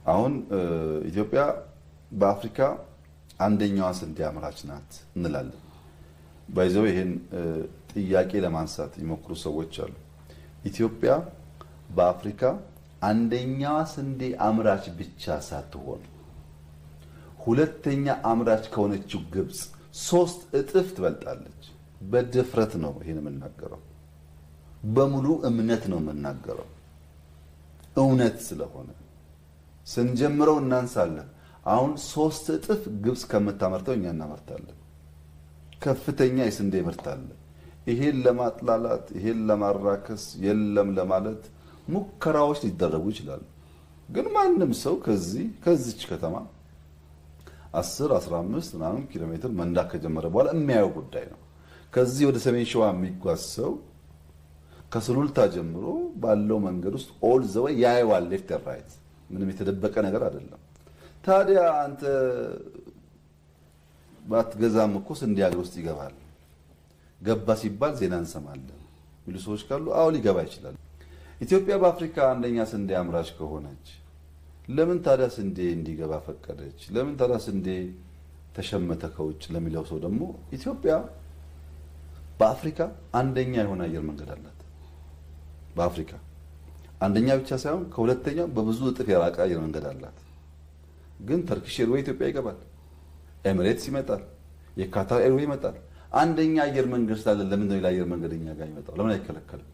አሁን ኢትዮጵያ በአፍሪካ አንደኛዋ ስንዴ አምራች ናት እንላለን። ባይዘው ይሄን ጥያቄ ለማንሳት ይሞክሩ ሰዎች አሉ። ኢትዮጵያ በአፍሪካ አንደኛዋ ስንዴ አምራች ብቻ ሳትሆን ሁለተኛ አምራች ከሆነችው ግብጽ 3 እጥፍ ትበልጣለች። በድፍረት ነው ይሄን የምናገረው፣ በሙሉ እምነት ነው የምናገረው። እውነት ስለሆነ ስንጀምረው እናንሳለን። አሁን 3 እጥፍ ግብጽ ከምታመርተው እኛ እናመርታለን። ከፍተኛ የስንዴ ምርት አለ። ይሄን ለማጥላላት ይሄን ለማራከስ የለም ለማለት ሙከራዎች ሊደረጉ ይችላሉ። ግን ማንም ሰው ከዚች ከተማ 10 15 ምናምን ኪሎ ሜትር መንዳት ከጀመረ በኋላ የሚያየው ጉዳይ ነው። ከዚህ ወደ ሰሜን ሸዋ የሚጓዝ ሰው ከሱሉልታ ጀምሮ ባለው መንገድ ውስጥ ኦል ዘ ዌይ ያየዋል፣ ሌፍት ኤንድ ራይት። ምንም የተደበቀ ነገር አይደለም። ታዲያ አንተ ባትገዛም እኮ ስንዴ ሀገር ውስጥ ይገባል። ገባ ሲባል ዜና እንሰማለን ሚሉ ሰዎች ካሉ አዎ ሊገባ ይችላል። ኢትዮጵያ በአፍሪካ አንደኛ ስንዴ አምራች ከሆነች ለምን ታዲያ ስንዴ እንዲገባ ፈቀደች? ለምን ታዲያ ስንዴ ተሸመተ ከውጭ ለሚለው ሰው ደግሞ ኢትዮጵያ በአፍሪካ አንደኛ የሆነ አየር መንገድ አላት። በአፍሪካ አንደኛ ብቻ ሳይሆን ከሁለተኛው በብዙ እጥፍ የራቀ አየር መንገድ አላት። ግን ተርኪሽ ኤርዌይ ኢትዮጵያ ይገባል፣ ኤሚሬትስ ይመጣል፣ የካታር ኤርዌይ ይመጣል። አንደኛ አየር መንገድ ስላለ ለምን ነው የአየር መንገደኛ ጋር ይመጣው? ለምን አይከለከልም?